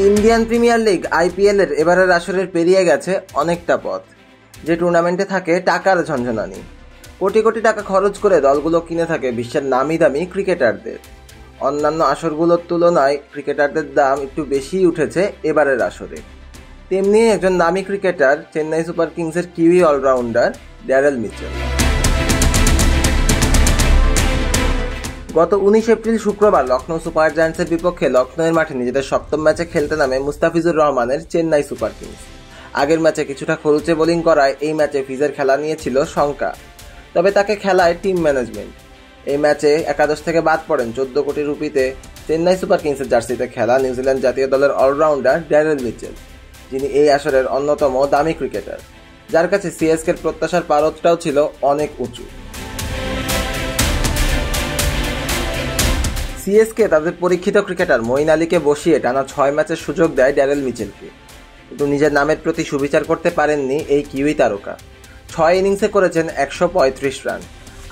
Indian premier league IPL এর এবারের আসরের পেরিয়ে গেছে অনেকটা পথ, যে টুর্নামেন্টে থাকে টাকার ঝনঝনানি। কোটি কোটি টাকা খরচ করে দলগুলো কিনে থাকে বিশ্বের নামি দামি ক্রিকেটারদের। অন্যান্য আসরগুলোর তুলনায় ক্রিকেটারদের দাম একটু বেশিই উঠেছে এবারের আসরে। তেমনি একজন নামি ক্রিকেটার চেন্নাই সুপার কিংসের কিউই অলরাউন্ডার ড্যারেল মিচেল। গত 19 এপ্রিল শুক্রবার লখনৌ সুপার জায়ান্টসের বিপক্ষে লখনৌয়ের মাঠে নিজেদের সপ্তম ম্যাচে খেলতে নামে মুস্তাফিজুর রহমানের চেন্নাই সুপার কিংস। আগের ম্যাচে কিছুটা খরুচে বোলিং করায় এই ম্যাচে ফিজের খেলা নিয়েছিল শঙ্কা, তবে তাকে খেলায় টিম ম্যানেজমেন্ট। এই ম্যাচে একাদশ থেকে বাদ পড়েন 14 কোটি রুপিতে চেন্নাই সুপার কিংসের জার্সিতে খেলা নিউজিল্যান্ড জাতীয় দলের অলরাউন্ডার ড্যারেল মিচেল, যিনি এই আসরের অন্যতম দামি ক্রিকেটার, যার কাছে সিএসকের প্রত্যাশার পারদটাও ছিল অনেক উঁচু। সিএসকে তাদের পরীক্ষিত ক্রিকেটার মঈন আলীকে বসিয়ে টানা 6 ম্যাচের সুযোগ দেয় ড্যারেল মিচেলকে, কিন্তু নিজের নামের প্রতি সুবিচার করতে পারেননি এই কিউই তারকা। 6 ইনিংসে করেছেন 135 রান।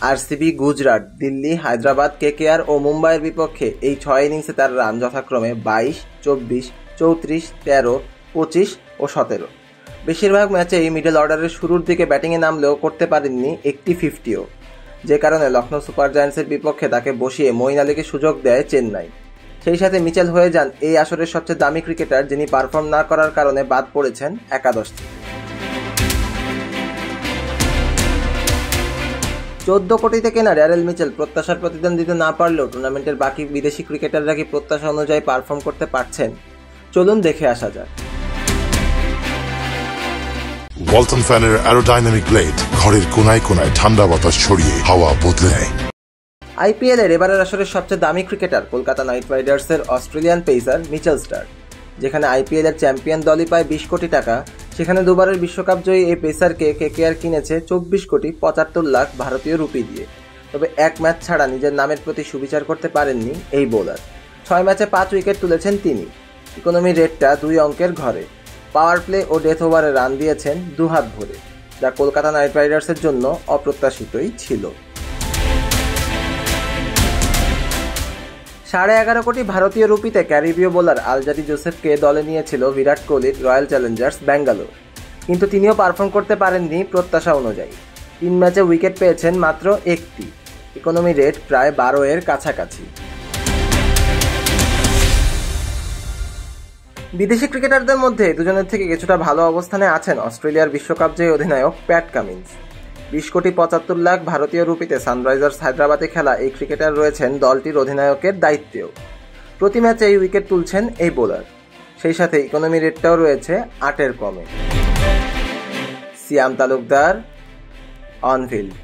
আরসিবি, গুজরাট, দিল্লি, হায়দ্রাবাদ, কেকেআর ও মুম্বাইয়ের বিপক্ষে এই 6 ইনিংসে তার রান যথাক্রমে 22, 24, 34, 13, 25 ও 17। বেশিরভাগ ম্যাচেই মিডল অর্ডারের শুরুর দিকে ব্যাটিংয়ে নামলেও করতে পারেননি একটি 50ও, যে কারণে লখনৌ সুপার জায়ান্টসের বিপক্ষে তাকে বসিয়ে মঈন আলীকে সুযোগ দেয় চেন্নাই। সেই সাথে মিচেল হয়ে যান এই আসরের সবচেয়ে দামি ক্রিকেটার, যিনি পারফর্ম না করার কারণে বাদ পড়েছেন একাদশ থেকে। 14 কোটিতে কেনা ড্যারেল মিচেল প্রত্যাশার প্রতিদান দিতে না পারলেও টুর্নামেন্টের বাকি বিদেশি ক্রিকেটাররা কি প্রত্যাশা অনুযায়ী পারফর্ম করতে পারছেন? চলুন দেখে আসা যাক। ওয়ালটন ফ্যানের অ্যারোডাইনামিক ব্লেড ঘরের কোনায় কোনায় ঠান্ডা বাতাস ছড়িয়ে হাওয়া বদলে নেয়। আইপিএল এর এবারের আসরের সবচেয়ে দামি ক্রিকেটার কলকাতা নাইট রাইডার্সের অস্ট্রেলিয়ান পেসার মিচেল স্টার্ক। যেখানে আইপিএল এর চ্যাম্পিয়ন দলই পায় 20 কোটি টাকা, সেখানে দুবারের বিশ্বকাপ জয়ী এই পেসারকে কেকেআর কিনেছে 24 কোটি 75 লাখ ভারতীয় রুপি দিয়ে। তবে এক ম্যাচ ছাড়া নিজের নামের প্রতি সুবিচার করতে পারেননি এই বোলার। 6 ম্যাচে 5 উইকেট তুলেছেন তিনি। ইকোনমি রেটটা 2 অঙ্কের ঘরে। পাওয়ার প্লে ও ডেথ ওভারে রান দিয়েছেন 2 হাত ভরে, যা কলকাতা নাইট রাইডার্সের জন্য অপ্রত্যাশিতই ছিল। 11.5 কোটি ভারতীয় রুপিতে ক্যারিবীয় বোলার আলজারি জোসেফকে দলে নিয়েছিল বিরাট কোহলির রয়্যাল চ্যালেঞ্জার্স ব্যাঙ্গালোর, কিন্তু তিনিও পারফর্ম করতে পারেননি প্রত্যাশা অনুযায়ী। 3 ম্যাচে উইকেট পেয়েছেন মাত্র 1টি। ইকোনমি রেট প্রায় 12 এর কাছাকাছি। বিদেশি ক্রিকেটারদের মধ্যে দুজনের থেকে কিছুটা ভালো অবস্থানে আছেন অস্ট্রেলিয়ার বিশ্বকাপ জয়ী অধিনায়ক প্যাট কামিন্স। 20 কোটি 75 লাখ ভারতীয় রুপিতে সানরাইজার্স হায়দ্রাবাদে খেলা এই ক্রিকেটার রয়েছেন দলটির অধিনায়কের দায়িত্বেও। প্রতি ম্যাচেই উইকেট তুলছেন এই বোলার। সেই সাথে ইকোনমি রেটটাও রয়েছে 8 এর কমে। সিয়াম তালুকদার, অনফিল্ড।